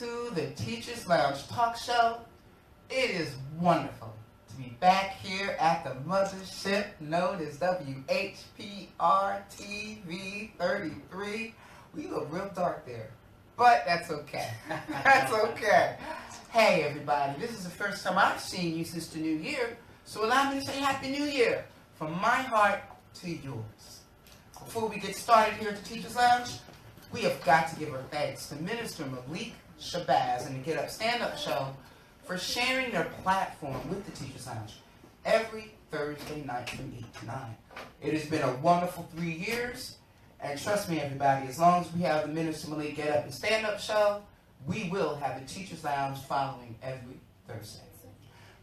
to the Teachers Lounge Talk Show. It is wonderful to be back here at the mothership known as WHPR TV 33. We look real dark there, but that's okay. That's okay. Hey everybody, this is the first time I've seen you since the new year, so allow me to say Happy New Year from my heart to yours. Before we get started here at the Teachers Lounge, we have got to give our thanks to Minister Malik Shabazz and the Get Up Stand Up Show for sharing their platform with the Teachers Lounge every Thursday night from 8 to 9. It has been a wonderful 3 years, and trust me everybody, as long as we have the Minister Malik Get Up and Stand Up Show, we will have the Teachers Lounge following every Thursday.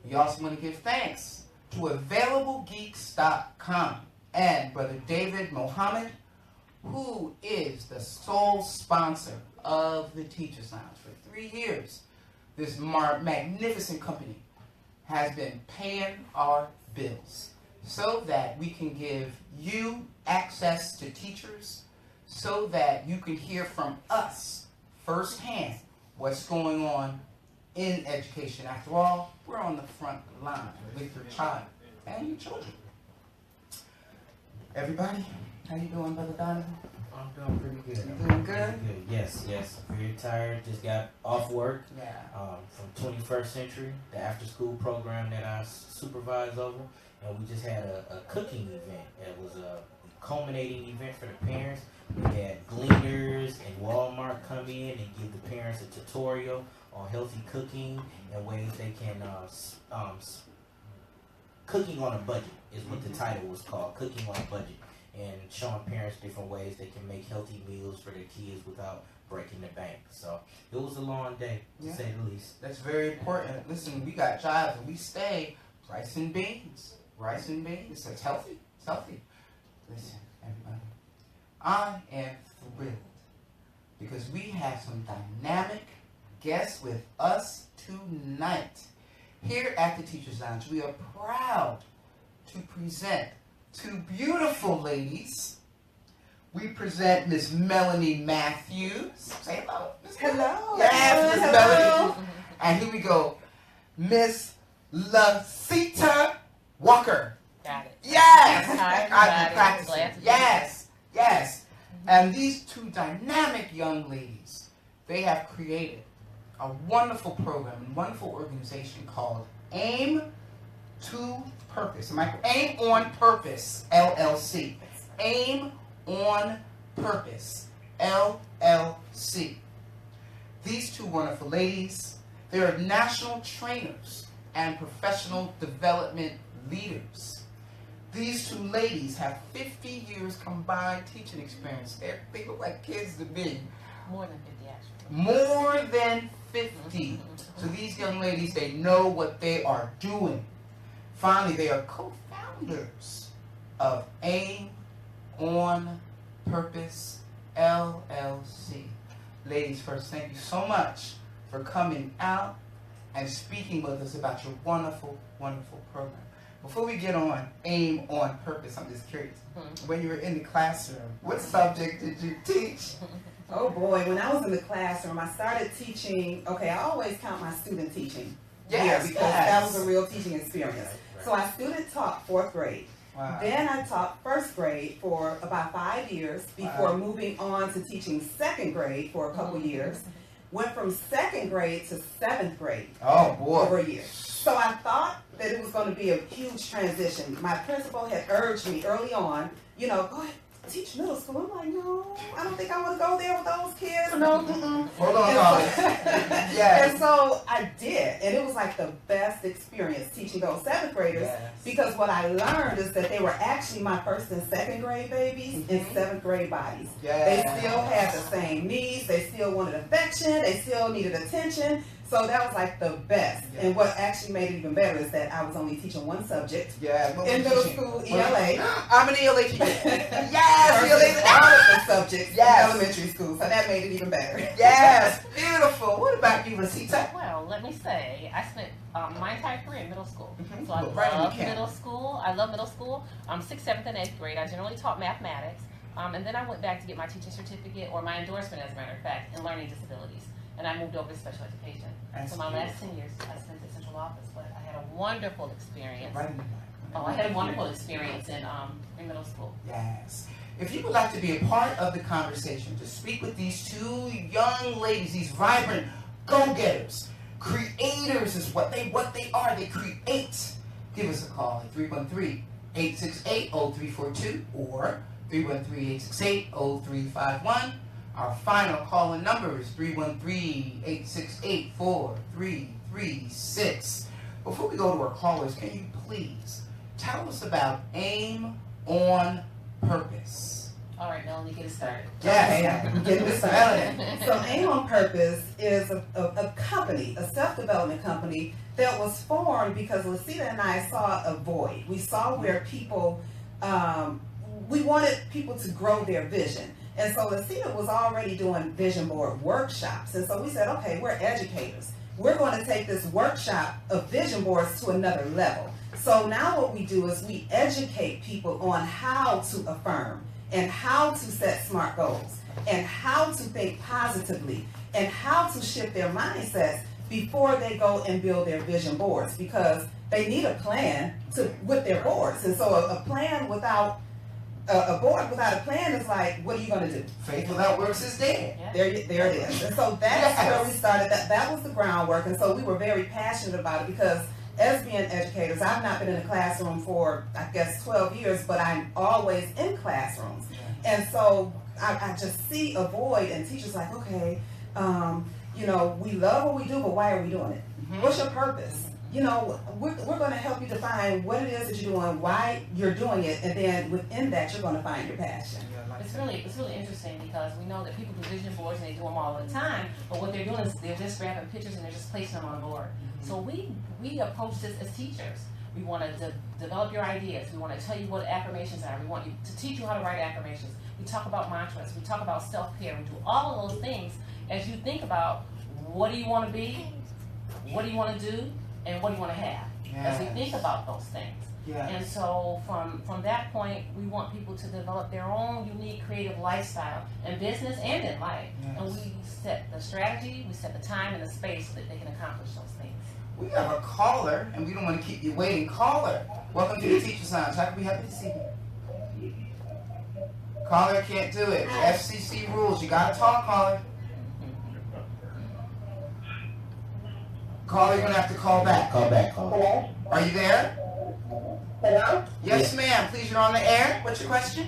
We also want to give thanks to AvailableGeeks.com and Brother David Mohammed, who is the sole sponsor of the Teachers Lounge for 3 years. This magnificent company has been paying our bills so that we can give you access to teachers, so that you can hear from us firsthand what's going on in education. After all, we're on the front line with your child and your children. Everybody, how you doing, Brother Donovan? I'm doing pretty good. You doing good? Yes. Very tired. Just got off work. Yeah. From 21st Century, the after-school program that I supervise over, and we just had a cooking event. It was a culminating event for the parents. We had Gleaners and Walmart come in and give the parents a tutorial on healthy cooking and ways they can cooking on a budget is what the title was called, Cooking on a Budget, and showing parents different ways they can make healthy meals for their kids without breaking the bank. So it was a long day, to say the least. That's very important. Listen, we got jobs and we stay rice and beans. Rice and beans. It's healthy. It's healthy. Listen, everybody, I am thrilled because we have some dynamic guests with us tonight. Here at the Teachers Lounge, we are proud to present two beautiful ladies. We present Miss Melanie Mathews. Say hello. Hello. Yes, Miss Melanie. And here we go. Miss Lacita Walker. Got it. Yes. Hi, I've been practicing. glad to be Yes. And these two dynamic young ladies, they have created a wonderful program, a wonderful organization called Aim to Purpose. Aim on Purpose, LLC. Aim on Purpose, LLC. These two wonderful ladies, they are national trainers and professional development leaders. These two ladies have 50 years combined teaching experience. They look like kids to me. More than 50, actually. More than 50. So these young ladies, they know what they are doing. Finally, they are co-founders of Aim on Purpose, LLC. Ladies, first, thank you so much for coming out and speaking with us about your wonderful, wonderful program. Before we get on Aim on Purpose, I'm just curious. When you were in the classroom, what subject did you teach? Oh boy, when I was in the classroom, I started teaching, I always count my student teaching. Yes, because that was a real teaching experience. Right. So I student taught 4th grade. Wow. Then I taught 1st grade for about 5 years before moving on to teaching 2nd grade for a couple years. Went from 2nd grade to 7th grade. Oh boy. Over a year. So I thought that it was going to be a huge transition. My principal had urged me early on, go ahead, teach middle school. I'm like, no, I don't think I want to go there with those kids. No. Hold on, guys. Yes. And so I did, and it was like the best experience teaching those 7th graders, because what I learned is that they were actually my 1st and 2nd grade babies in 7th grade bodies. They still had the same needs. They still wanted affection. They still needed attention. So that was like the best. Yeah. And what actually made it even better is that I was only teaching one subject. Yeah. In middle school, ELA. I'm an ELA teacher. Yes, ELA. All of the subjects in elementary school. So that made it even better. Yes. Beautiful. What about you, Lacita? Well, let me say, I spent my entire career in middle school. Mm-hmm. So I love middle school. I love middle school. 6th, 7th, and 8th grade. I generally taught mathematics. And then I went back to get my teaching certificate, or my endorsement, as a matter of fact, in learning disabilities. and I moved over to special education. That's So my beautiful. last 10 years I spent in central office, but I had a wonderful experience. Right in the mic. Oh, I had a wonderful experience in middle school. Yes. If you would like to be a part of the conversation, to speak with these two young ladies, these vibrant go-getters, creators is what they are. They create. Give us a call at 313-868-0342 or 313-868-0351. Our final call-in number is 313-868-4336. Before we go to our callers, can you please tell us about Aim on Purpose? All right, Melanie, get it started. Yeah, I'm getting this started. Melanie. So Aim on Purpose is a company, a self-development company that was formed because Lacita and I saw a void. We saw where people, we wanted people to grow their vision. And so Lacita was already doing vision board workshops. And so we said, okay, we're educators. We're going to take this workshop of vision boards to another level. So now what we do is we educate people on how to affirm and how to set smart goals and how to think positively and how to shift their mindsets before they go and build their vision boards, because they need a plan with their boards. And so a plan without a board without a plan is like, what are you going to do? Faith without works is dead. Yeah. There it is. And so that's where we started. That was the groundwork. And so we were very passionate about it because as being educators, I've not been in a classroom for, I guess, 12 years, but I'm always in classrooms. And so I just see a void, and teachers like, okay, you know, we love what we do, but why are we doing it? What's your purpose? You know, we're going to help you define what it is that you're doing, why you're doing it, and then within that, you're going to find your passion. It's really interesting because we know that people do vision boards and they do them all the time, but what they're doing is they're just grabbing pictures and they're just placing them on a board. So we approach this as teachers. We want to develop your ideas. We want to tell you what affirmations are. We want you to teach you how to write affirmations. We talk about mantras. We talk about self-care. We do all of those things as you think about what do you want to be, what do you want to do, and what do you want to have. As we think about those things. And so from that point, we want people to develop their own unique creative lifestyle in business and in life. And we set the strategy, we set the time and the space so that they can accomplish those things. We have a caller, and we don't want to keep you waiting. Caller, welcome to the Teacher's Lounge. How can we help you this evening? Caller can't do it. FCC rules. You got to talk, caller. Caller, you're going to have to call back. Call back, caller. Hello? Are you there? Hello? Yes, ma'am. Please, you're on the air. What's your question?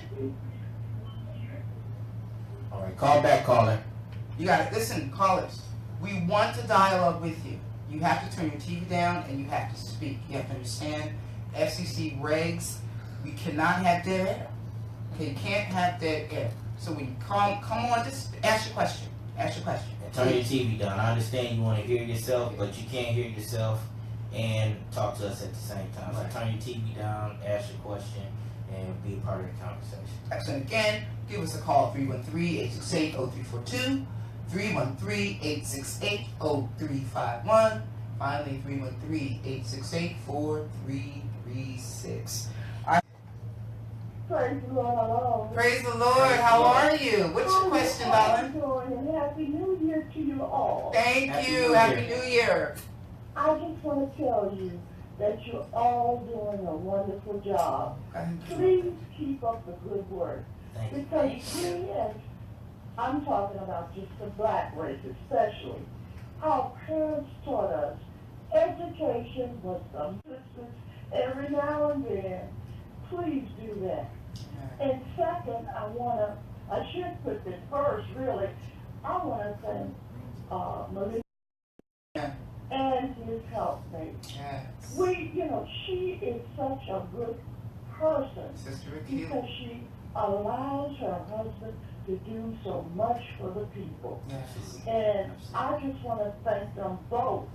All right, call back, caller. You got it. Listen, callers, we want to dialogue with you. You have to turn your TV down and you have to speak. You have to understand FCC regs. We cannot have dead air. Okay, you can't have dead air. So when you come on, just ask your question. Ask your question. And turn your TV down. I understand you want to hear yourself, but you can't hear yourself and talk to us at the same time. So turn your TV down, ask your question, and be a part of the conversation. Excellent. Again, give us a call, 313-868-0342, 313-868-0351, finally 313-868-4336. Praise the Lord, hello. Praise the Lord. How are you? What's your question, darling? And Happy New Year to you all. Thank Happy you. New Happy Year. New Year. I just want to tell you that you're all doing a wonderful job. Please keep up the good work. Thank you. Because yes, I'm talking about just the black race especially. Our parents taught us education was some sisters every now and then. Please do that. And second, I should put this first really, I want to thank Melanie and his helpmate. Yes. She is such a good person Sister Akila. because she allows her husband to do so much for the people. Yes. And I just want to thank them both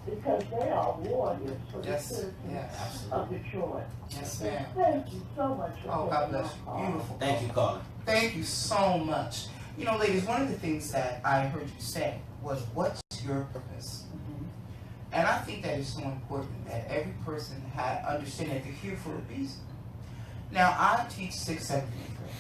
because they are warriors for the Yes. citizens Yes. of Detroit. Yes, ma'am. Thank you so much for Oh, God taking bless my you. call. Beautiful. Thank you, caller. Thank you so much. You know, ladies, one of the things that I heard you say was, what's your purpose? And I think that is so important that every person understand that they're here for a reason. Now, I teach 6th, 7th, and 8th grade.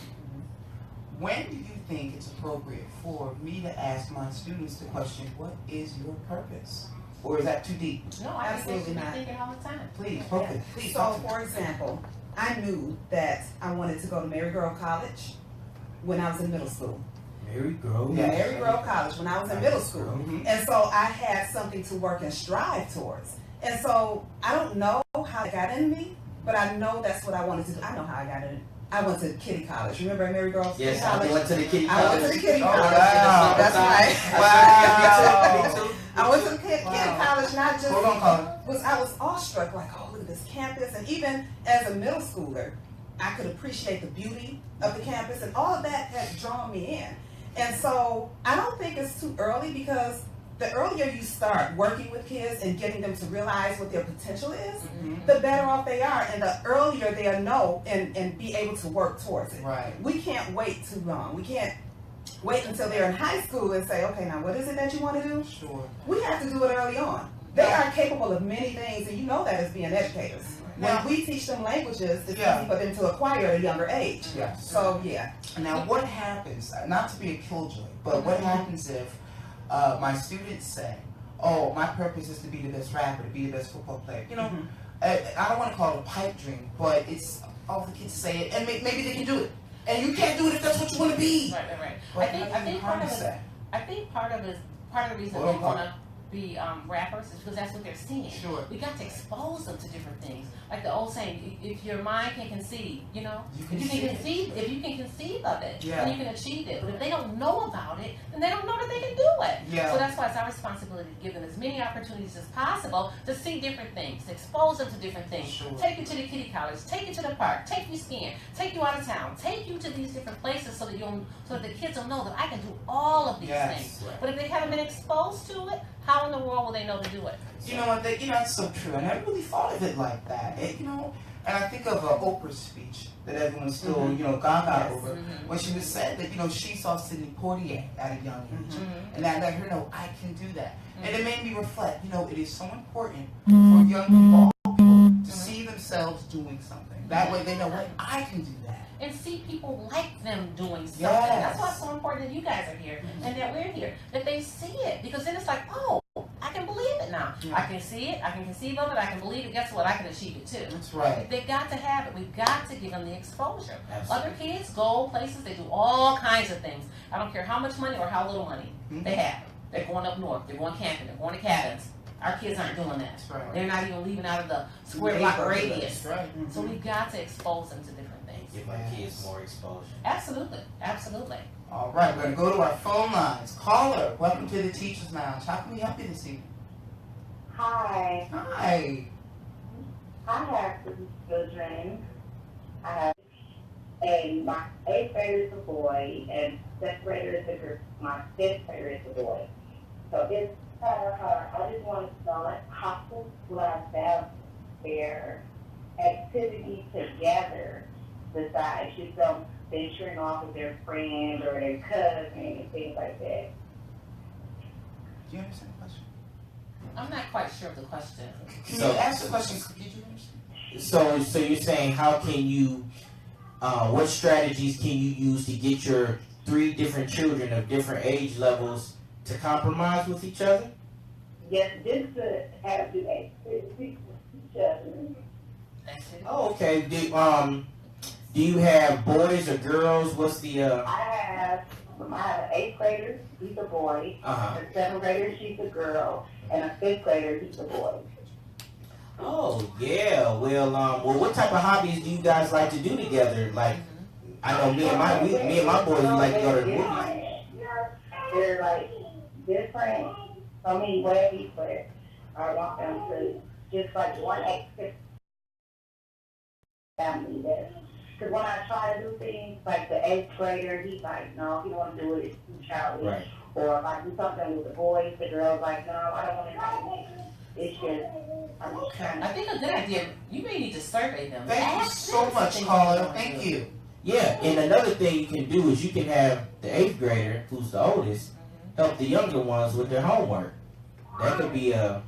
when do you think it's appropriate for me to ask my students the question, what is your purpose? Or is that too deep? No, I Absolutely think they should not. be thinking all the time. Please, focus. Please, So, talk to me. for example, I knew that I wanted to go to Mary Girl College when I was in middle school. Mary Grove. Yeah. Mary Girl College when I was in middle school. Mhm. And so I had something to work and strive towards. And so I don't know how it got in me, but I know that's what I wanted to do. I know how I got in. I went to Kitty College. Remember Mary Girl Yes, College? I went to the Kitty I went College. to the Kitty Oh, College. wow. That's right. Wow. I went to the Kitty Wow. College, not just Hold on, Colin. I was awestruck, like, oh, look at this campus. And even as a middle schooler, I could appreciate the beauty of the campus, and all of that had drawn me in. And so I don't think it's too early, because the earlier you start working with kids and getting them to realize what their potential is, Mhm. the better off they are, and the earlier they'll know and be able to work towards it. Right. We can't wait too long. We can't wait until they're in high school and say, okay, now what is it that you want to do? Sure. We have to do it early on. They are capable of many things, and you know that as being educators. Now- When we teach them languages, it's Yeah. easy for them to acquire at a younger age. Yes. So, yeah. Now, what happens, not to be a killjoy, but what happens if my students say, oh, my purpose is to be the best rapper, to be the best football player? You know, Mhm. I don't want to call it a pipe dream, but it's all the kids say it, and maybe they can do it. And you can't do it if that's what you want to be. Right. But I think how do you part of harness it. that? I think part of the reason Hold they on, want to be rappers is because that's what they're seeing. Sure. We got to expose them to different things. Like the old saying, if your mind can conceive, you know, You if can you see can it. conceive, if you can conceive of it, Yeah. then you can achieve it. But if they don't know about it, then they don't know that they can do it. Yeah. So that's why it's our responsibility to give them as many opportunities as possible to see different things, to expose them to different things. Sure. Take you to the kitty college, take you to the park, take you skiing, take you out of town, take you to these different places so that the kids will know that I can do all of these Yes. things. But if they haven't been exposed to it, how in the world will they know to do it? You know what? That's so true. I never really thought of it like that. And I think of Oprah's speech that everyone's still, Mhm. gaga Yes. over, Mhm. when she was said that, she saw Sidney Poitier at a young age, Mhm. and that let her know I can do that. And it made me reflect. It is so important Mm-hmm. for young people, all people, to see themselves doing something. That way they know, what I can do that. And see people like them doing something. Yes. That's why it's so important that you guys are here and that we're here. That they see it. Because then it's like, oh, I can believe it now. Yeah. I can see it, I can conceive of it, I can believe it. Guess what? I can achieve it too. That's right. They've got to have it. We've got to give them the exposure. Absolutely. Other kids go places, they do all kinds of things. I don't care how much money or how little money Mhm. they have. They're going up north, they're going camping, they're going to cabins. Our kids aren't doing that. That's right. They're not even leaving out of the square block radius. That's right. So we've got to expose them to different things. Give my kids more exposure. Absolutely, absolutely. All right, we're going to go to our phone lines. Caller, welcome to the Teacher's Lounge. How can we help you this evening? Hi, Hi. I have some children. I have my 8th grader is a boy, and 7th grader is a girl. My 5th grader is a boy. So it's kind of hard. I just wanted to know, like, how would I balance their activity together besides just them venturing off with their friend or their cousin and things like that? Do you understand the question? I'm not quite sure of the question. Can So- you ask the question? Did you understand? So you're saying, how can you, what strategies can you use to get your 3 different children of different age levels to compromise with each other? Yes, just to have to each other. That's it. Oh, okay. Do you have boys or girls? What's the I have an 8th grader, he's a boy, uh-huh. a 7th grader, she's a girl, and a 5th grader, he's a boy. Oh yeah. Well, what type of hobbies do you guys like to do together? Like, I know me and my boys we like to go to the movies. They're like different, so many ways, but I want them to just like one activity family there. Because when I try to do things, like the 8th grader, he's like, no, he don't want to do it, it's too childish. Right. Or if I do something with the boys, the girl's like, no, I don't want to do it. It's just, I'm just trying I to. think a good idea, you may need to survey them. Thank you Ask so them much, something caller. they wanna Thank do. you. Yeah, and another thing you can do is you can have the 8th grader, who's the oldest, help the younger ones with their homework. That could be a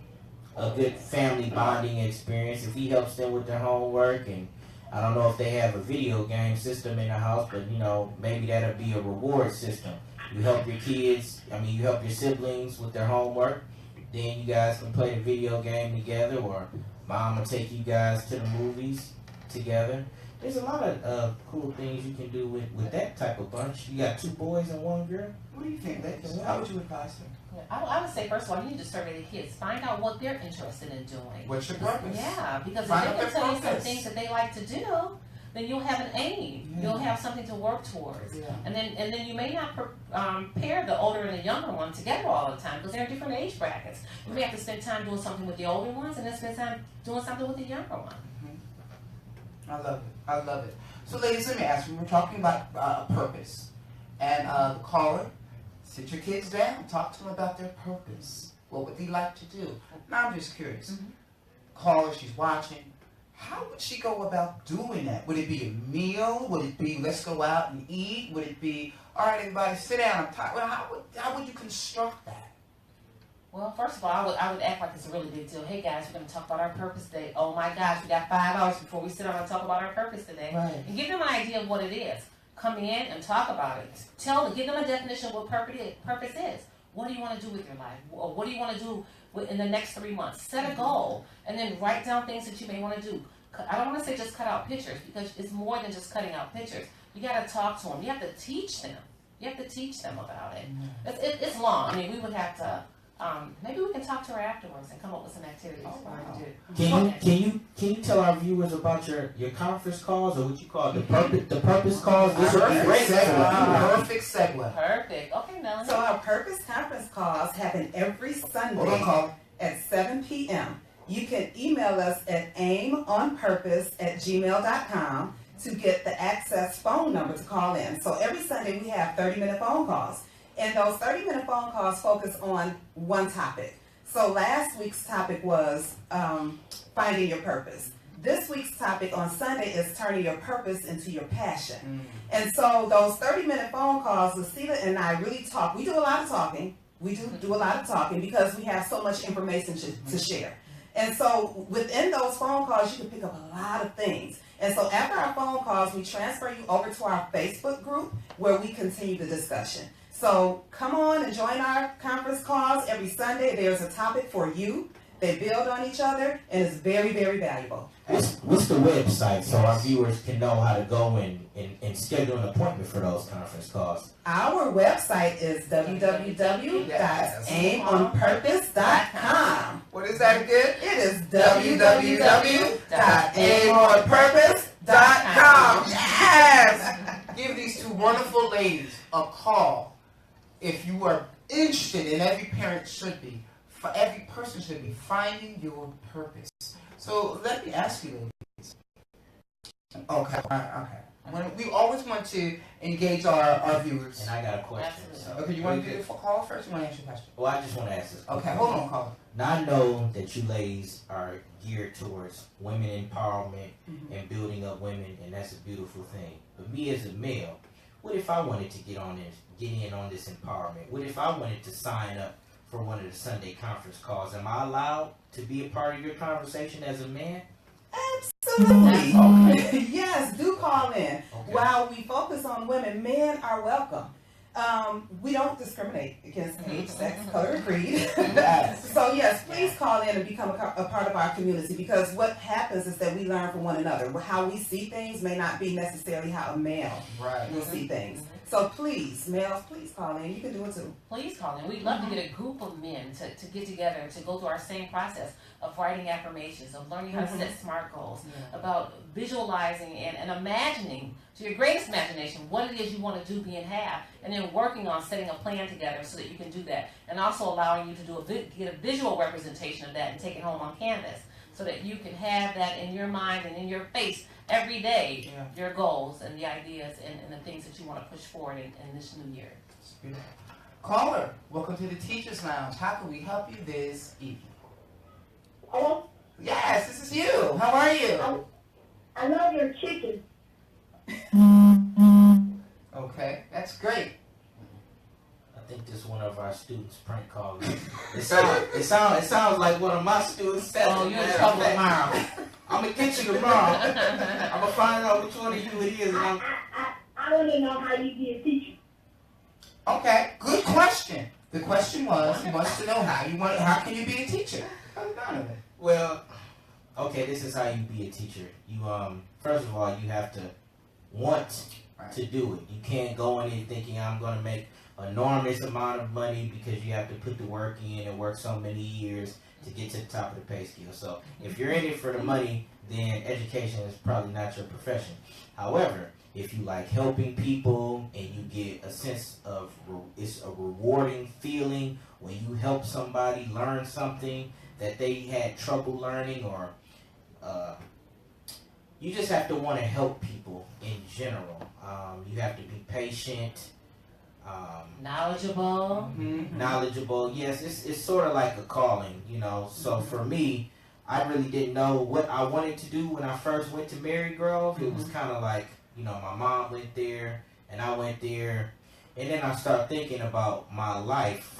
good family bonding experience if he helps them with their homework. And I don't know if they have a video game system in the house, but you know, maybe that'll be a reward system. You help your kids, you help your siblings with their homework, then you guys can play the video game together, or mom will take you guys to the movies together. There's a lot of cool things you can do with that type of bunch. You got 2 boys and 1 girl. What do you think, ladies? How would you advise them? Yeah, I would say, first of all, you need to survey the kids. Find out what they're interested in doing. What's your purpose? Yeah, because Find if out they can their tell you some purpose. things that they like to do, then you'll have an aim. Yeah. You'll have something to work towards. Yeah. And then you may not pair the older and the younger one together all the time because they're in different age brackets. You may have to spend time doing something with the older ones and then spend time doing something with the younger one. I love it. I love it. So, ladies, let me ask you. We're talking about purpose. And the caller, sit your kids down. Talk to them about their purpose. What would they like to do? Now, I'm just curious. Caller, she's watching. How would she go about doing that? Would it be a meal? Would it be, let's go out and eat? Would it be, all right, everybody, sit down. I'm tired. Well, how would you construct that? Well, first of all, I would act like it's a really big deal. Hey guys, we're going to talk about our purpose today. Oh my gosh, we got 5 hours before we sit down and talk about our purpose today. Right. And give them an idea of what it is. Come in and talk about it. Give them a definition of what purpose is. What do you want to do with your life? Or what do you want to do in the next 3 months? Set a goal and then write down things that you may want to do. I don't want to say just cut out pictures because it's more than just cutting out pictures. You got to talk to them. You have to teach them. You have to teach them about it. It's long. I mean, we would have to. Maybe we can talk to her afterwards and come up with some activities for her to do. Can you tell our viewers about your conference calls, or what you call the purpose calls? This would be great. Perfect segue. Perfect. Okay, Melanie. So our purpose conference calls happen every Sunday Hold on, caller. at 7 p.m. You can email us at aimonpurpose@gmail.com to get the access phone number to call in. So every Sunday we have 30-minute phone calls. And those 30-minute phone calls focus on one topic. So last week's topic was finding your purpose. This week's topic on Sunday is turning your purpose into your passion. And so those 30-minute phone calls, Lacita and I really talk. We do a lot of talking. We do a lot of talking because we have so much information to share. And so within those phone calls, you can pick up a lot of things. And so after our phone calls, we transfer you over to our Facebook group where we continue the discussion. So come on and join our conference calls every Sunday. There's a topic for you. They build on each other, and it's very, very valuable. What's the website so our viewers can know how to go and schedule an appointment for those conference calls? Our website is www.aimonpurpose.com. What is that again? It is www.aimonpurpose.com. Yes! Give these 2 wonderful ladies a call. If you are interested, and every parent should be, every person should be, finding your purpose. So let me ask you, ladies. Okay. We always want to engage our viewers. And I got a question. Okay, you want to do the call first, or you want to answer your question? Well, I just want to ask this. Okay, hold on, caller. Now, I know that you ladies are geared towards women empowerment and building up women, and that's a beautiful thing. But me as a male, what if I wanted to get in on this empowerment? What if I wanted to sign up for one of the Sunday conference calls? Am I allowed to be a part of your conversation as a man? Absolutely. Okay. Yes, do call in. Okay. While we focus on women, men are welcome. We don't discriminate against age, sex, color, or creed. So yes, please call in and become a part of our community, because what happens is that we learn from one another. How we see things may not be necessarily how a male will see things. So please, males, please call in. You can do it too. Please call in. We'd love to get a group of men to get together and to go through our same process of writing affirmations, of learning how to set SMART goals, about visualizing and imagining to your greatest imagination what it is you want to do, be, and have, and then working on setting a plan together so that you can do that, and also allowing you to get a visual representation of that and take it home on canvas so that you can have that in your mind and in your face every day, your goals and the ideas and the things that you want to push forward in this new year. Caller, welcome to the Teachers Lounge. How can we help you this evening? Hello? Yes, this is you. How are you? I love your chicken. Okay, that's great. I think this is one of our students' prank calls. It sounds like one of my students said. Oh, you're in trouble tomorrow. I'm gonna get you tomorrow. I'm gonna find out which one of you it is. And I want to know how you be a teacher. Okay, good question. The question was, he wants to know how can you be a teacher? Well, okay, this is how you be a teacher. You first of all, you have to want to do it. You can't go in there thinking I'm gonna make an enormous amount of money, because you have to put the work in and work so many years to get to the top of the pay scale. So if you're in it for the money, then education is probably not your profession. However, if you like helping people and you get a sense of, it's a rewarding feeling when you help somebody learn something that they had trouble learning, or you just have to want to help people in general. You have to be patient. Knowledgeable. Knowledgeable, yes. It's sort of like a calling, you know. So for me, I really didn't know what I wanted to do when I first went to Marygrove. It was kind of like, you know, my mom went there and I went there, and then I started thinking about my life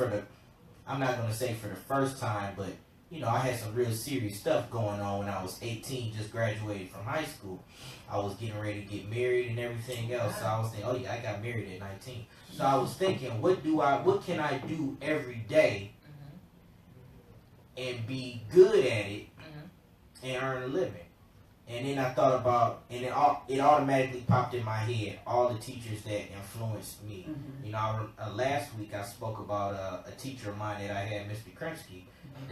I'm not going to say for the first time, but, you know, I had some real serious stuff going on when I was 18, just graduated from high school. I was getting ready to get married and everything else. So I was thinking, oh yeah, I got married at 19. So I was thinking, what can I do every day and be good at it and earn a living? And then I thought about, and it automatically popped in my head, all the teachers that influenced me. You know, last week I spoke about a teacher of mine that I had, Mr. Kremsky,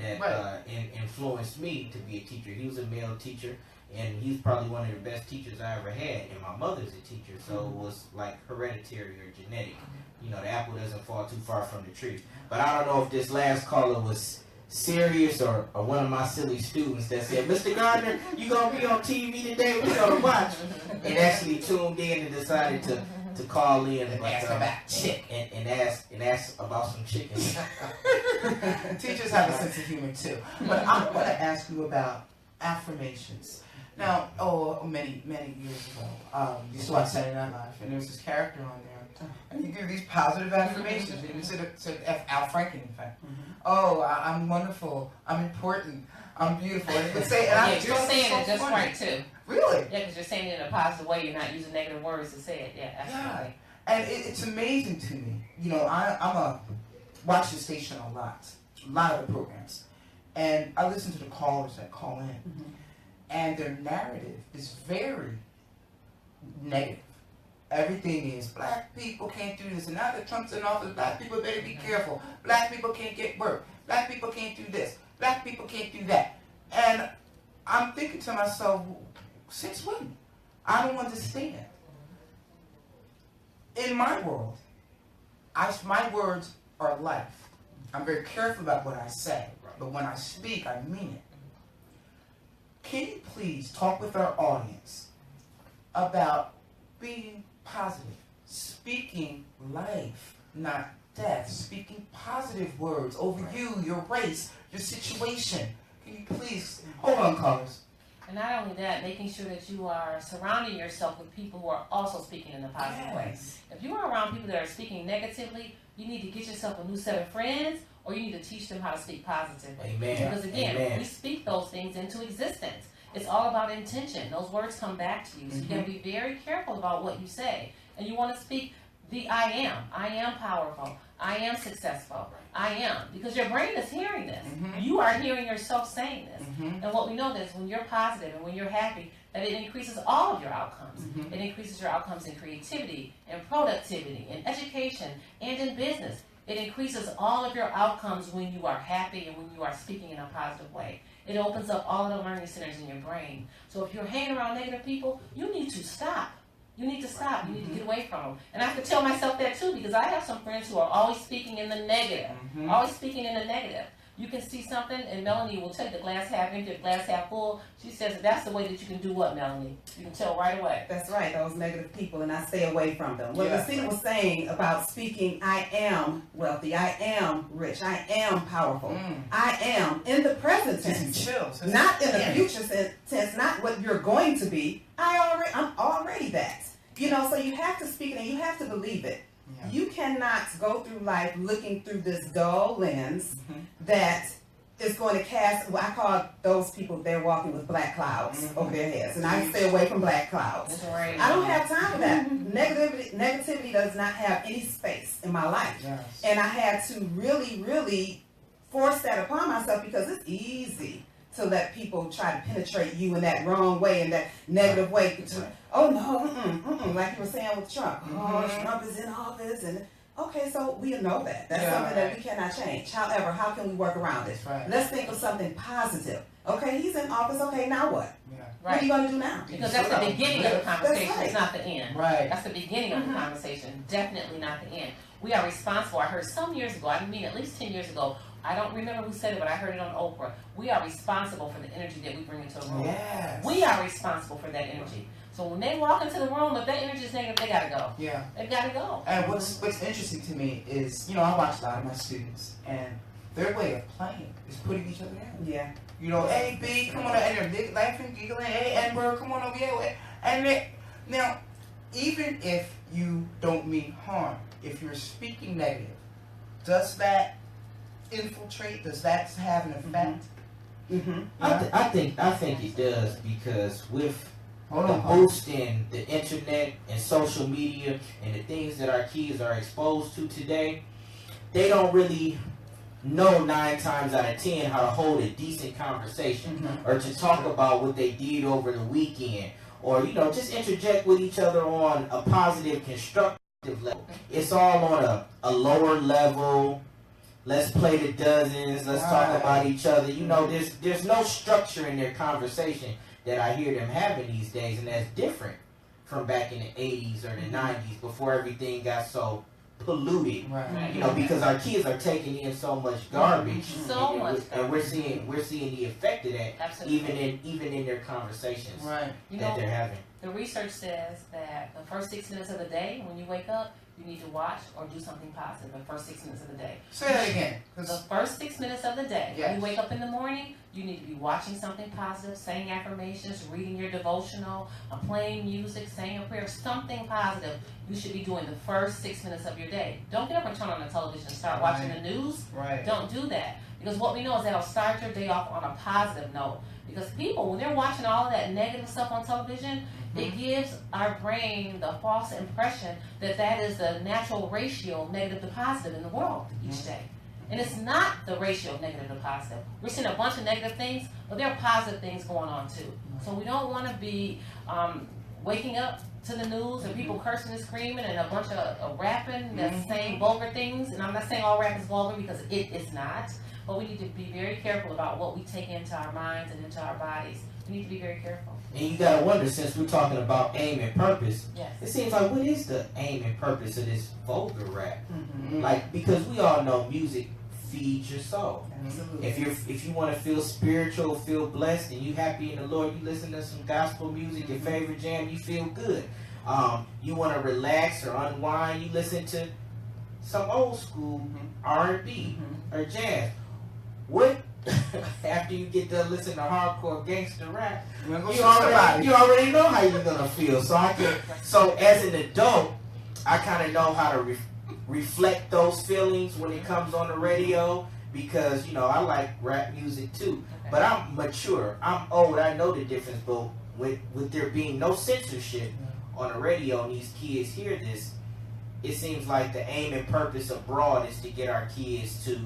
that influenced me to be a teacher. He was a male teacher, and he's probably one of the best teachers I ever had. And my mother's a teacher, so it was like hereditary or genetic. You know, the apple doesn't fall too far from the tree. But I don't know if this last caller was serious or one of my silly students that said, Mr. Gardner, you gonna be on TV today, we're gonna watch, and actually tuned in and decided to call in and ask about chick and ask about some chicken. Teachers have a sense of humor too. But I want to ask you about affirmations. Now, many years ago, you used to watch Saturday Night Live, and there was this character on there, and he gave these positive affirmations. And he said Al Franken, in fact. Oh, I'm wonderful. I'm important. I'm beautiful. And he would say, and you're saying it just right too. Really? Yeah, because you're saying it in a positive way. You're not using negative words to say it. Yeah, absolutely. Yeah. And it's amazing to me. You know, I'm watch the station a lot of the programs, and I listen to the callers that call in, and their narrative is very negative. Everything is, black people can't do this, and now that Trump's in office, black people better be careful. Black people can't get work. Black people can't do this. Black people can't do that. And I'm thinking to myself, since when? I don't understand. In my world, my words are life. I'm very careful about what I say, but when I speak, I mean it. Can you please talk with our audience about being positive, speaking life, not death, speaking positive words over you, your race, your situation? Can you please, hold on, callers. And not only that, making sure that you are surrounding yourself with people who are also speaking in a positive way. If you are around people that are speaking negatively, you need to get yourself a new set of friends, or you need to teach them how to speak positively. Amen. Because again, we speak those things into existence. It's all about intention. Those words come back to you. So you got to be very careful about what you say. And you want to speak the I am. I am powerful. I am successful. I am. Because your brain is hearing this. You are hearing yourself saying this. And what we know is when you're positive and when you're happy, that it increases all of your outcomes. It increases your outcomes in creativity, in productivity, in education, and in business. It increases all of your outcomes when you are happy and when you are speaking in a positive way. It opens up all of the learning centers in your brain. So if you're hanging around negative people, you need to stop. You need to stop. You need to get away from them. And I have to tell myself that too, because I have some friends who are always speaking in the negative. Always speaking in the negative. You can see something, and Melanie will take the glass half empty, the glass half full. She says that's the way that you can do what, Melanie? You can tell right away. That's right, those negative people, and I stay away from them. What Lacita was saying about speaking, I am wealthy, I am rich, I am powerful, I am in the present tense, not in the future tense, not what you're going to be. I'm already that. You know, so you have to speak it and you have to believe it. You cannot go through life looking through this dull lens that is going to cast, well, I call those people, they're walking with black clouds over their heads. And I stay away from black clouds. That's right. I don't have time for that. Negativity does not have any space in my life. Yes. And I had to really, really force that upon myself because it's easy to let people try to penetrate you in that wrong way, in that negative way. Oh no, like you were saying with Trump. Oh, Trump is in office, and okay, so we know that. That's something that we cannot change. However, how can we work around it? Right. Let's think of something positive. Okay, he's in office. Okay, now what? Yeah. What are you going to do now? Because that's the beginning of the conversation. That's right. It's not the end. Right. That's the beginning of the conversation. Definitely not the end. We are responsible. I heard some years ago, I mean at least 10 years ago, I don't remember who said it, but I heard it on Oprah. We are responsible for the energy that we bring into a room. Yes. We are responsible for that energy. So when they walk into the room, if that energy is negative, they gotta go. Yeah. They've gotta go. And what's interesting to me is, I watch a lot of my students, and their way of playing is putting each other down. Yeah. A, B, come on, and they're laughing, giggling, hey, N-word, come on over here. And now, even if you don't mean harm, if you're speaking negative, does that infiltrate? Does that have an effect? I think it does, because with the boost in the internet and social media and the things that our kids are exposed to today, they don't really know 9 times out of 10 how to hold a decent conversation or to talk about what they did over the weekend, or just interject with each other on a positive, constructive level. It's all on a lower level. Let's play the dozens. Let's talk about each other. There's no structure in their conversation that I hear them having these days, and that's different from back in the 80s or the 90s before everything got so polluted. Right. Because our kids are taking in so much garbage, and we're seeing the effect of that. Absolutely. even in their conversations Right. that they're having. The research says that the first 6 minutes of the day, when you wake up, you need to watch or do something positive the first 6 minutes of the day. Say that again. The first 6 minutes of the day, Yes. when you wake up in the morning, you need to be watching something positive, saying affirmations, reading your devotional, playing music, saying a prayer, something positive. You should be doing the first 6 minutes of your day. Don't get up and turn on the television and start watching the news. Right. Don't do that. Because what we know is that'll start your day off on a positive note. Because people, when they're watching all of that negative stuff on television, it gives our brain the false impression that that is the natural ratio of negative to positive in the world each day. And it's not the ratio of negative to positive. We're seeing a bunch of negative things, but there are positive things going on too. So we don't want to be waking up to the news and people cursing and screaming and a bunch of rapping that's saying vulgar things. And I'm not saying all rap is vulgar, because it is not. But we need to be very careful about what we take into our minds and into our bodies. We need to be very careful. And you gotta wonder, since we're talking about aim and purpose, Yes. it seems like, what is the aim and purpose of this vulgar rap? Like, because we all know music feeds your soul. Absolutely. If you want to feel spiritual, feel blessed, and you happy in the Lord, you listen to some gospel music, your favorite jam, you feel good. You want to relax or unwind, you listen to some old school R&B or jazz. What after you get done listening to hardcore gangster rap, you already know how you're gonna feel. So as an adult, I kind of know how to reflect those feelings when it comes on the radio, because I like rap music too. But I'm mature, I'm old, I know the difference. But with there being no censorship on the radio and these kids hear this, it seems like the aim and purpose abroad is to get our kids to,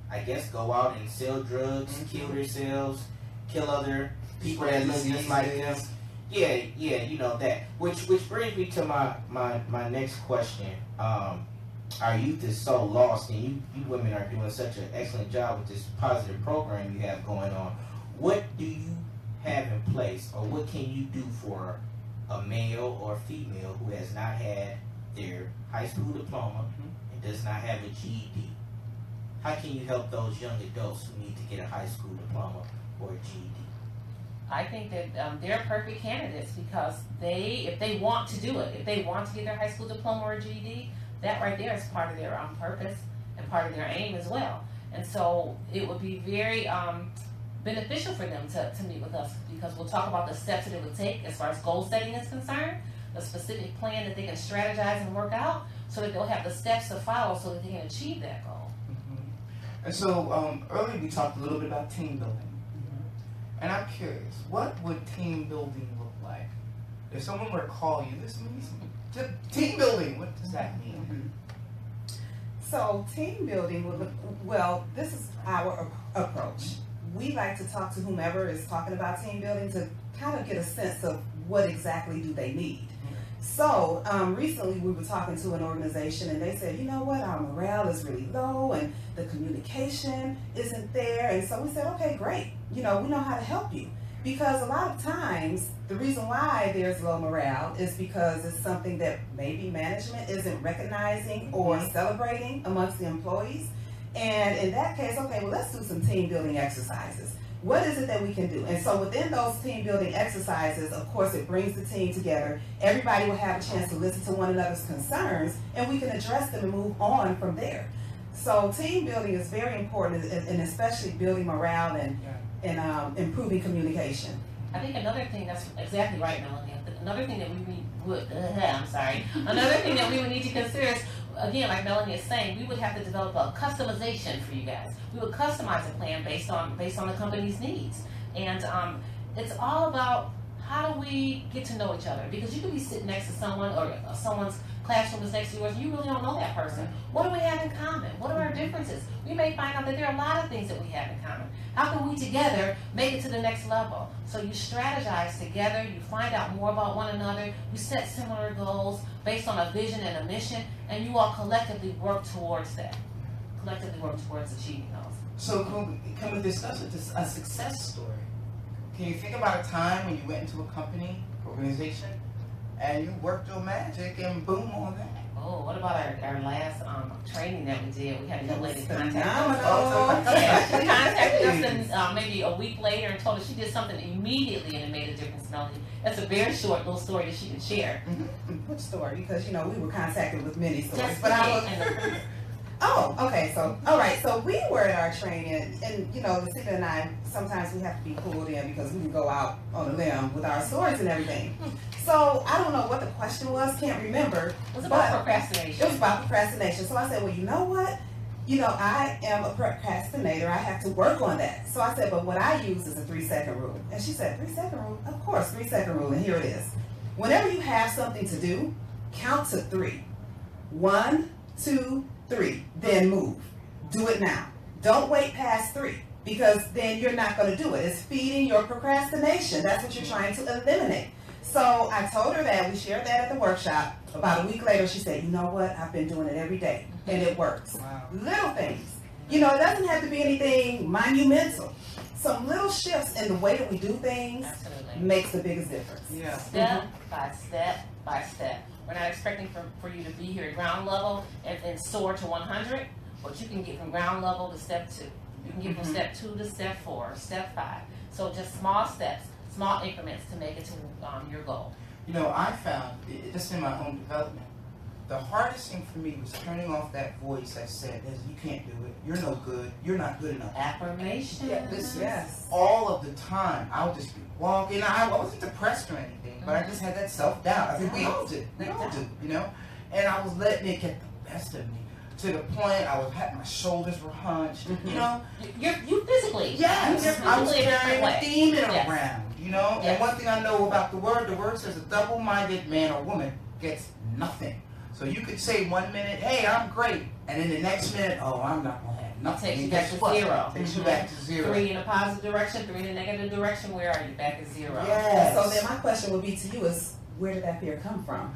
I guess, go out and sell drugs, kill themselves, kill other people that look just like them. Yeah, that. Which brings me to my next question. Our youth is so lost, and you women are doing such an excellent job with this positive program you have going on. What do you have in place, or what can you do for a male or female who has not had their high school diploma and does not have a GED? How can you help those young adults who need to get a high school diploma or a GED? I think that they're perfect candidates, because if they want to do it, if they want to get their high school diploma or GED, that right there is part of their purpose and part of their aim as well. And so it would be very beneficial for them to meet with us, because we'll talk about the steps that it would take as far as goal setting is concerned, the specific plan that they can strategize and work out, so that they'll have the steps to follow so that they can achieve that goal. And so earlier we talked a little bit about team building. And I'm curious, what would team building look like? If someone were to call you, this means team building, what does that mean? So team building would look, well, this is our approach. We like to talk to whomever is talking about team building to kind of get a sense of what exactly do they need. So recently we were talking to an organization and they said, you know what, our morale is really low and the communication isn't there. And so we said, okay, great. You know, we know how to help you. Because a lot of times the reason why there's low morale is because it's something that maybe management isn't recognizing or celebrating amongst the employees. And in that case, okay, well, let's do some team building exercises. What is it that we can do? And so within those team building exercises, of course, it brings the team together. Everybody will have a chance to listen to one another's concerns, and we can address them and move on from there. So team building is very important, and especially building morale and improving communication. I think another thing, that's exactly right, Melanie. Another thing that we would, another thing that we would need to consider is, again, like Melanie is saying, we would have to develop a customization for you guys. We would customize a plan based on the company's needs. And it's all about how do we get to know each other? Because you could be sitting next to someone or someone's classroom is next to yours and you really don't know that person. What do we have in common? What are our differences? We may find out that there are a lot of things that we have in common. How can we together make it to the next level? So you strategize together, you find out more about one another, you set similar goals based on a vision and a mission, and you all collectively work towards that. Collectively work towards achieving those. So can we discuss a success story? Can you think about a time when you went into a company, organization, and you worked your magic and boom on that? Oh, what about our last training that we did? We had a young lady contact Phenomenal. us. Yeah, she contacted us and maybe a week later and told us she did something immediately and it made a difference, Melanie. That's a very short little story that she can share. Which story? Because, you know, we were contacted with many stories. Just But I was, and oh, okay. So, all right. So we were at our training, and you know, Lacita and I, sometimes we have to be pulled in because we can go out on a limb with our stories and everything. So I don't know what the question was, can't remember. it was about procrastination. It was about procrastination. So I said, well, you know what? You know, I am a procrastinator. I have to work on that. So I said, but what I use is a 3-second rule. And she said, 3-second rule? Of course, 3-second rule. And here it is. Whenever you have something to do, count to 3. 1, 2, 3. Then move. Do it now. Don't wait past 3 because then you're not going to do it. It's feeding your procrastination. That's what you're trying to eliminate. So I told her that. We shared that at the workshop. About a week later, she said, you know what? I've been doing it every day, and it works. Wow. Little things. You know, it doesn't have to be anything monumental. Some little shifts in the way that we do things Absolutely. makes the biggest difference. Yeah. Step by step by step. We're not expecting for you to be here at ground level and soar to 100, but you can get from ground level to step 2. You can get from step 2 to step 4, step 5. So just small steps, small increments to make it to your goal. You know, I found, just in my own development, the hardest thing for me was turning off that voice that said, you can't do it, you're no good, you're not good enough. Affirmation. Yeah, listen, Yes. all of the time, I would just be walking. I wasn't depressed or anything, but I just had that self-doubt. I think we all do, you know? And I was letting it get the best of me to the point my shoulders were hunched, you know? You physically. Yes, You're I was physically a carrying different a way. demon Yes. around, you know? Yes. And one thing I know about the word says a double-minded man or woman gets nothing. So you could say 1 minute, hey, I'm great, and then the next minute, oh, I'm not going to have nothing. Takes you And back guess to what? 0. Takes you back to 0. 3 in a positive direction, 3 in a negative direction. Where are you? Back at 0. Yes. So then my question would be to you is, where did that fear come from?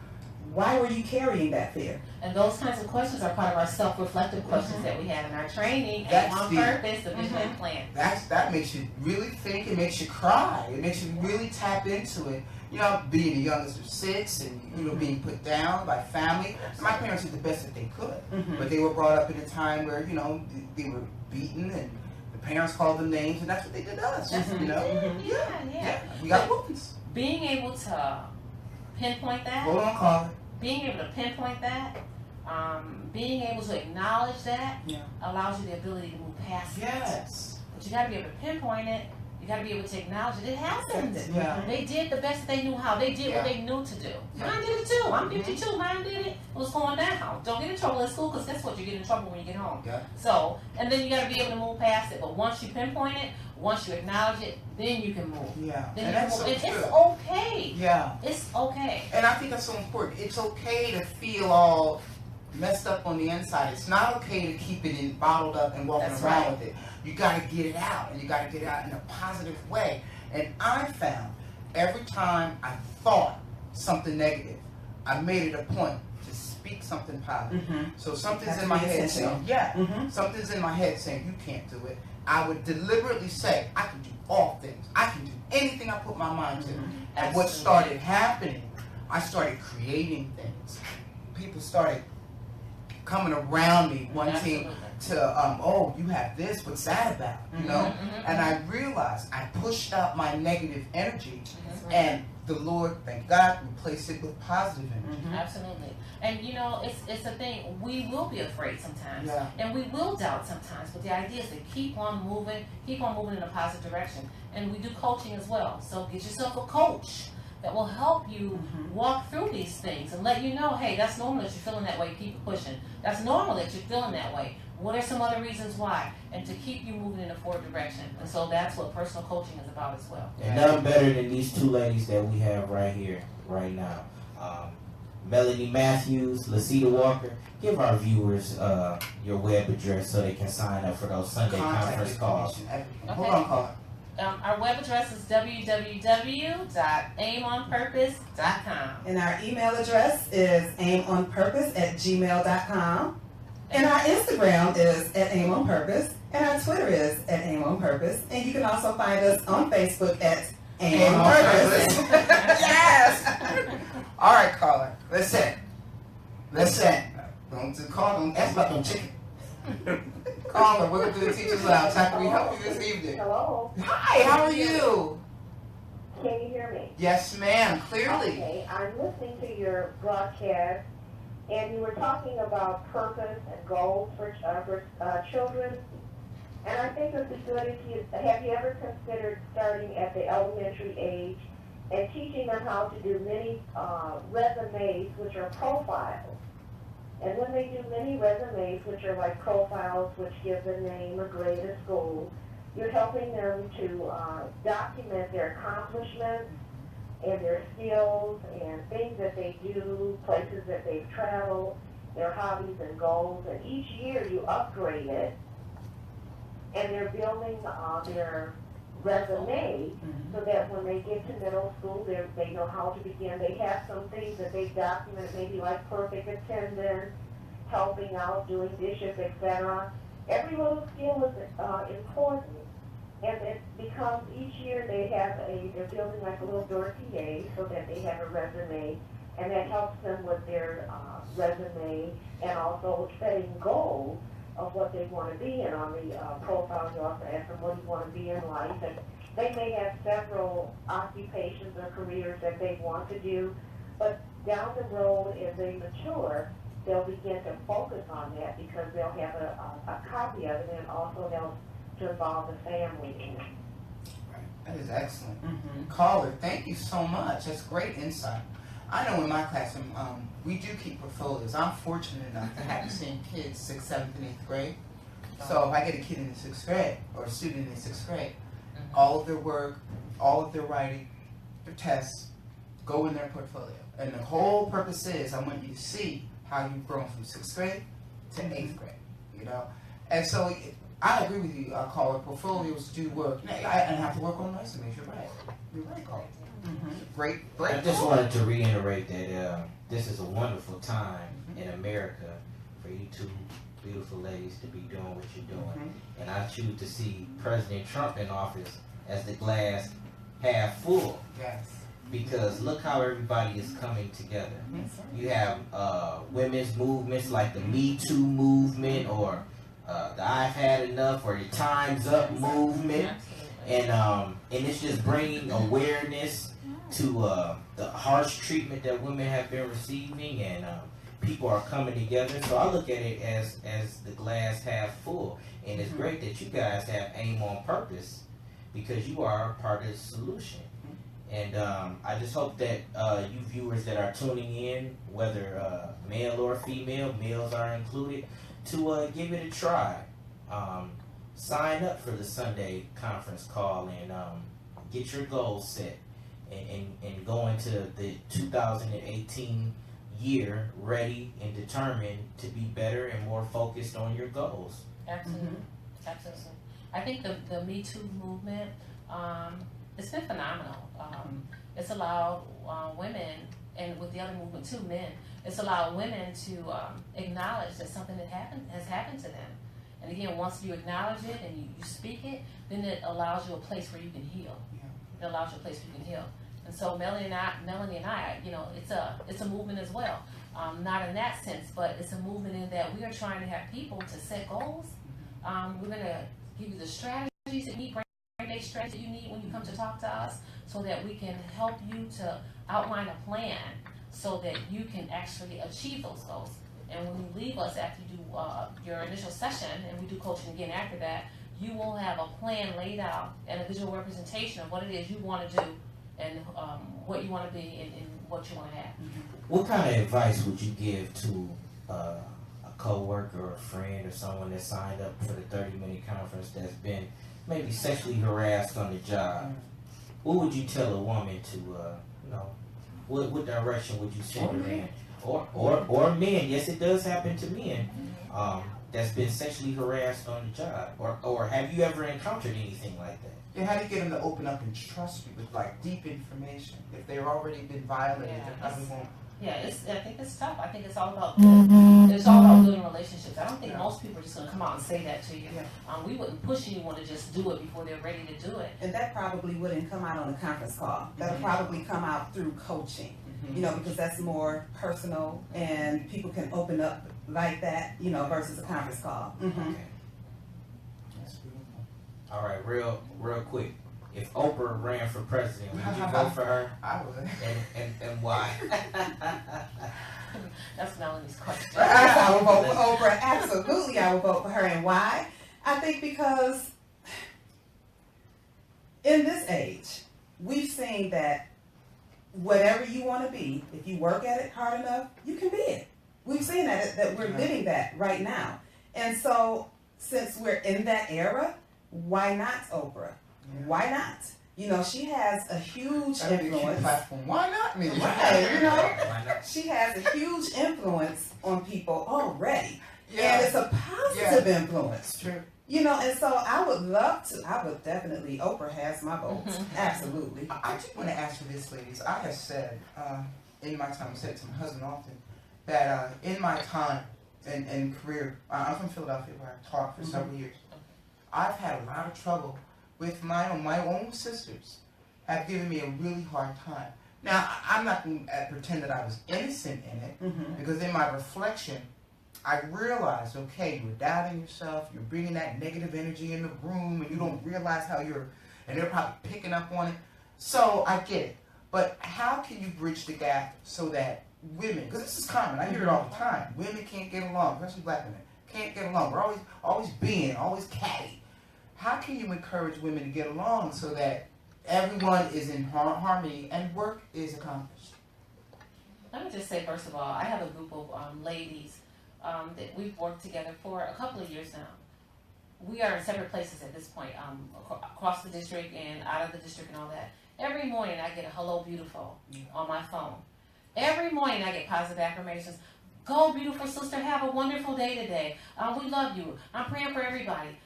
Why were you carrying that fear? And those kinds of questions are part of our self-reflective questions that we have in our training. That's and on the- purpose, the vision and plan. That makes you really think. It makes you cry. It makes you really tap into it. You know, being the youngest of 6 and, you know, being put down by family. My parents did the best that they could. But they were brought up in a time where, you know, they were beaten and the parents called them names and that's what they did to us. That's what You we know? did. Yeah. We got whoopings. Being able to pinpoint that, Hold on, call it. being able to pinpoint that, being able to acknowledge that Yeah. allows you the ability to move past it. Yes. But you got to be able to pinpoint it. You got to be able to acknowledge it. It happened. Yeah. They did the best they knew how. They did what they knew to do. Mine did it too. I'm 52. Mine did it. It was going down. Don't get in trouble at school, because guess what? You get in trouble when you get home. Yeah. So, and then you got to be able to move past it. But once you pinpoint it, once you acknowledge it, then you can move. Yeah. Then And you can that's move. so And true. it's okay. Yeah. It's okay. And I think that's so important. It's okay to feel all messed up on the inside. It's not okay to keep it in bottled up and walking That's around right. with it. You got to get it out, and you got to get it out in a positive way. And I found every time I thought something negative, I made it a point to speak something positive. So something's in my head saying, something's in my head saying, you can't do it. I would deliberately say, I can do all things. I can do anything I put my mind to. And what started happening, I started creating things. People started coming around me wanting to, oh, you have this, what's that about? You know? And I realized I pushed out my negative energy, and the Lord, thank God, replaced it with positive energy. Absolutely. And you know, it's a thing, we will be afraid sometimes. Yeah. And we will doubt sometimes. But the idea is to keep on moving in a positive direction. And we do coaching as well. So get yourself a coach that will help you walk through these things and let you know, hey, that's normal that you're feeling that way, keep it pushing. That's normal that you're feeling that way. What are some other reasons why? And to keep you moving in a forward direction. And so that's what personal coaching is about as well. And none better than these two ladies that we have right here, right now. Melanie Mathews, Lacita Walker. Give our viewers your web address so they can sign up for those Sunday conference calls. Hold on, caller. Our web address is www.aimonpurpose.com. And our email address is aimonpurpose@gmail.com. And our Instagram is @aimonpurpose. And our Twitter is @aimonpurpose. And you can also find us on Facebook at Aim on aimonpurpose. Yes! All right, caller. Listen. Don't ask about them chicken. Caller, we're going to do the Teacher's Lounge. How can we help you this evening? Hello? Hi, how are you? Can you hear me? Yes, ma'am, clearly. Okay, I'm listening to your broadcast, and you were talking about purpose and goals for children. And I think it would be good if have you ever considered starting at the elementary age and teaching them how to do mini resumes, which are profiles. And when they do mini resumes, which are like profiles, which give the name or grade of school, you're helping them to document their accomplishments and their skills and things that they do, places that they've traveled, their hobbies and goals. And each year you upgrade it, and they're building their resume so that when they get to middle school, they know how to begin. They have some things that they document, maybe like perfect attendance, helping out, doing dishes, etc. Every little skill is important, and it becomes each year they're building like a little dossier so that they have a resume, and that helps them with their resume and also setting goals of what they want to be in. On the profile, you also ask them, what do you want to be in life? And they may have several occupations or careers that they want to do, but down the road, as they mature, they'll begin to focus on that because they'll have a copy of it, and also they'll to involve the family in it. Right. That is excellent. Caller, thank you so much. That's great insight. I know in my classroom, we do keep portfolios. I'm fortunate enough to have the same kids 6th, 7th, and 8th grade. So if I get a kid in the 6th grade or a student in the 6th grade, all of their work, all of their writing, their tests go in their portfolio. And the whole purpose is I want you to see how you've grown from 6th grade to 8th grade, you know? And so I agree with you, caller. Portfolios do work. I have to work on resumes. You're right. You're right, caller. Great. I just wanted to reiterate that this is a wonderful time in America for you two beautiful ladies to be doing what you're doing. And I choose to see President Trump in office as the glass half full. Yes. Because look how everybody is coming together. You have women's movements like the Me Too movement, or the I've Had Enough, or the Time's Up movement. And it's just bringing awareness to the harsh treatment that women have been receiving, and people are coming together. So I look at it as the glass half full, and it's great that you guys have Aim on Purpose, because you are a part of the solution. And I just hope that you viewers that are tuning in, whether male or female, males are included, to give it a try. Sign up for the Sunday conference call and get your goals set and go into the 2018 year ready and determined to be better and more focused on your goals. Absolutely. Absolutely. I think the Me Too movement, it's been phenomenal. It's allowed women, and with the other movement too, men, it's allowed women to acknowledge that something has happened to them. And again, once you acknowledge it and you speak it, then it allows you a place where you can heal. It allows you a place where you can heal. And so Melanie and I, you know, it's a movement as well. Not in that sense, but it's a movement in that we are trying to have people to set goals. We're going to give you the strategies that you need, brain-based strategies that you need when you come to talk to us, so that we can help you to outline a plan so that you can actually achieve those goals. And when you leave us after you do your initial session, and we do coaching again after that, you will have a plan laid out and a visual representation of what it is you want to do and what you want to be and what you want to have. What kind of advice would you give to a co-worker or a friend or someone that signed up for the 30-minute conference that's been maybe sexually harassed on the job? What would you tell a woman to, what direction would you send her in? Or men, yes, it does happen to men that's been sexually harassed on the job. Or have you ever encountered anything like that? Yeah, how do you get them to open up and trust you with like deep information? If they've already been violated, they probably won't. Yeah, I think it's tough. I think it's all about building relationships. I don't think most people are just going to come out and say that to you. We wouldn't push anyone to just do it before they're ready to do it. And that probably wouldn't come out on a conference call. That'll probably come out through coaching, you know, because that's more personal and people can open up like that, you know, versus a conference call. Okay. That's beautiful. All right, real quick. If Oprah ran for president, would you vote for her? I would. And why? That's Melanie's question. I would vote for Oprah. Absolutely, I would vote for her. And why? I think because in this age, we've seen that whatever you want to be, if you work at it hard enough, you can be it. We've seen that we're living that right now. And so, since we're in that era, why not Oprah? Why not? You know, she has a huge influence. Platform. Why not me? Right, you know, she has a huge influence on people already. Yeah. And it's a positive influence. True. You know, and so I would definitely, Oprah has my vote. Absolutely. I just want to ask you this, ladies. I have said, in my time, I said it to my husband often, that in my time and career, I'm from Philadelphia where I taught for several years. I've had a lot of trouble with my own sisters have given me a really hard time. Now, I'm not going to pretend that I was innocent in it, because in my reflection, I realized, okay, you're doubting yourself, you're bringing that negative energy in the room, and you don't realize how and they're probably picking up on it. So I get it. But how can you bridge the gap so that women, because this is common, I hear it all the time, women can't get along, especially black women, can't get along. We're always catty. How can you encourage women to get along so that everyone is in harmony and work is accomplished? Let me just say, first of all, I have a group of ladies that we've worked together for a couple of years now. We are in separate places at this point, across the district and out of the district and all that. Every morning I get a hello beautiful on my phone. Every morning I get positive affirmations. Go beautiful sister, have a wonderful day today. We love you. I'm praying for everybody.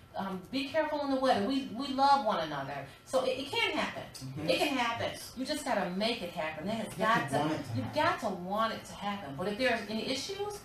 Be careful in the weather. We love one another. So it can happen. It can happen. You just got to make it happen. You've got to want it to happen. But if there's any issues,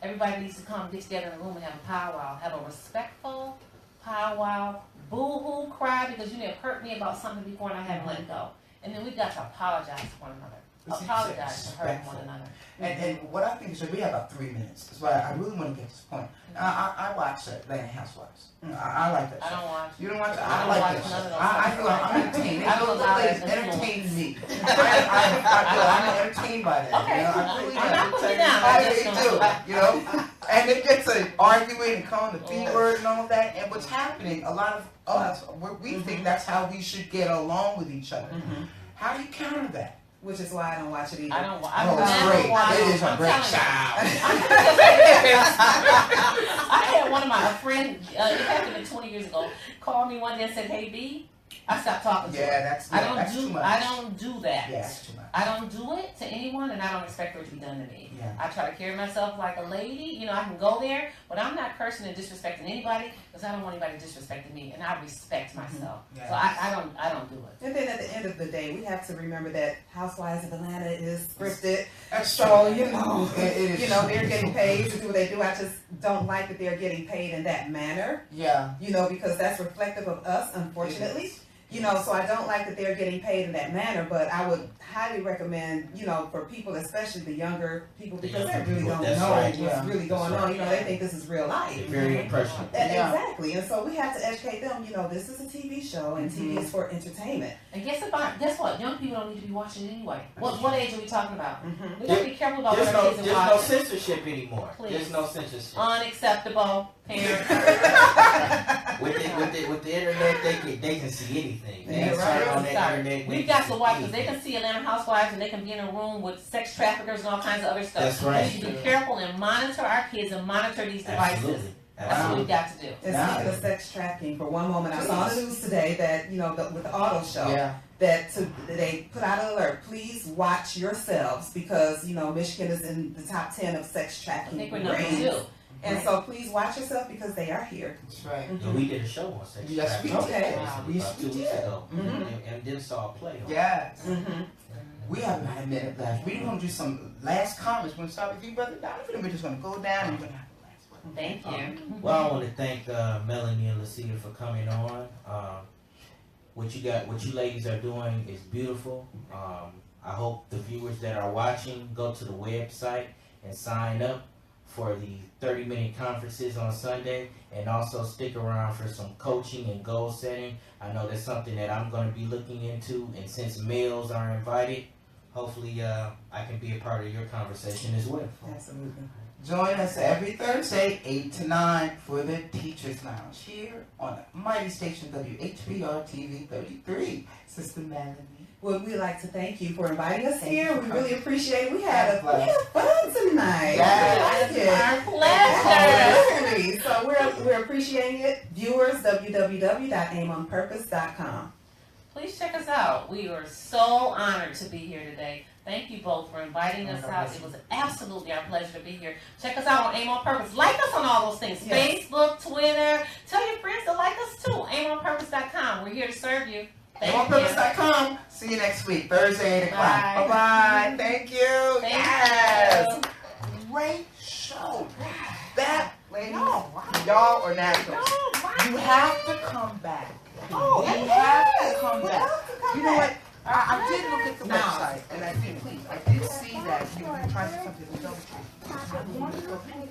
everybody needs to come get together in the room and have a powwow. Have a respectful powwow. Boo-hoo, cry because you may have hurt me about something before and I haven't let it go. And then we've got to apologize to one another. Apologize to hurt one another. And what I think is that we have about 3 minutes. That's why I really want to get to this point. I watch Atlanta Housewives. I like that show. I don't watch. You don't watch it? I I like watch that none of show. those I'm entertained. I don't allow that Entertain me. I'm entertained by that. Okay. You know, I really I'm am. not putting it down. I really do. You know? And and it gets an arguing and calling the B word and all that. And what's happening, a lot of us, we think that's how we should get along with each other. How do you counter that? Which is why I don't watch it either. I don't. Oh, I it's never great. watch It is a I'm great telling you. child. I had one of my friends, it happened 20 years ago, called me one day and said, "Hey B," I stopped talking to her. That's too much. I don't do that. Yeah, that's too much. I don't do it to anyone, and I don't expect for it to be done to me. Yeah. I try to carry myself like a lady. You know, I can go there, but I'm not cursing and disrespecting anybody because I don't want anybody disrespecting me, and I respect myself. Yeah. So I don't do it. And then at the end of the day, we have to remember that Housewives of Atlanta is scripted. That's So, true. you know, It is you know, true. they're getting paid to do what they do. I just don't like that they're getting paid in that manner, Yeah. you know, because that's reflective of us, unfortunately. You know, so I don't like that they're getting paid in that manner, but I would highly recommend, you know, for people, especially the younger people, because they really don't That's know right, what's really going That's on. right. You know, they think this is real life. They're very impressionable. Yeah. Exactly. And so we have to educate them, you know, this is a TV show and TV is for entertainment. And guess what? Young people don't need to be watching it anyway. What age are we talking about? Mhm. We gotta be careful about There's what our no, kids there's are no watching. censorship anymore. Please. There's no censorship. Unacceptable, parents. With the internet, they can see anything. They Yeah, can right. turn on the Sorry. internet. We've got to watch because they can see Atlanta Housewives and they can be in a room with sex traffickers and all kinds of other stuff. That's right. We should be careful and monitor our kids and monitor these devices. Absolutely. That's what Absolutely. we've got to do. And Nah. speaking of sex trafficking, for one moment, I saw on the news today that, you know, with the auto show, Yeah. that they put out an alert, please watch yourselves because, you know, Michigan is in the top 10 of sex I trafficking think we're number rings. 2. And so please watch yourself because they are here. That's right. And we did a show on sex Yes, we trafficking did. recently, Yes, about we 2 weeks did. ago, Mhm. and then saw a play on it. Yes. Mm-hmm. We haven't had a minute left. We're going to do some last comments. We're going to start with you, Brother Donovan, and we're just going to go down and we're going to have the last one. Thank you. Well, I want to thank Melanie and Lacita for coming on. What you ladies are doing is beautiful. I hope the viewers that are watching go to the website and sign up for the 30-minute conferences on Sunday, and also stick around for some coaching and goal setting. I know that's something that I'm going to be looking into, and since males are invited, hopefully I can be a part of your conversation as well. Absolutely. Join us every Thursday, 8 to 9, for the Teachers Lounge here on the mighty station WHPR TV 33. Sister Melanie. Well, we'd like to thank you for inviting us Thank here. you. We really appreciate it. We had God bless. fun tonight. Yes. We like Our it. pleasure. Absolutely. So we're appreciating it. Viewers, www.aimonpurpose.com. Please check us out. We are so honored to be here today. Thank you both for inviting us out. It was absolutely our pleasure to be here. Check us out on Aim on Purpose. Like us on all those things. Yes. Facebook, Twitter. Tell your friends to like us too. AimOnPurpose.com. We're here to serve you. Thank you. AimOnPurpose.com. See you next week, Thursday, 8 o'clock. Bye. Bye-bye. Thank you. Thank Yes. you. Great show. That, ladies, y'all are natural. You have to come back. Oh, you yes. have to come We'll back. have to come You know back. what? I did look at the Now. website, and I did see that you were trying to do something with the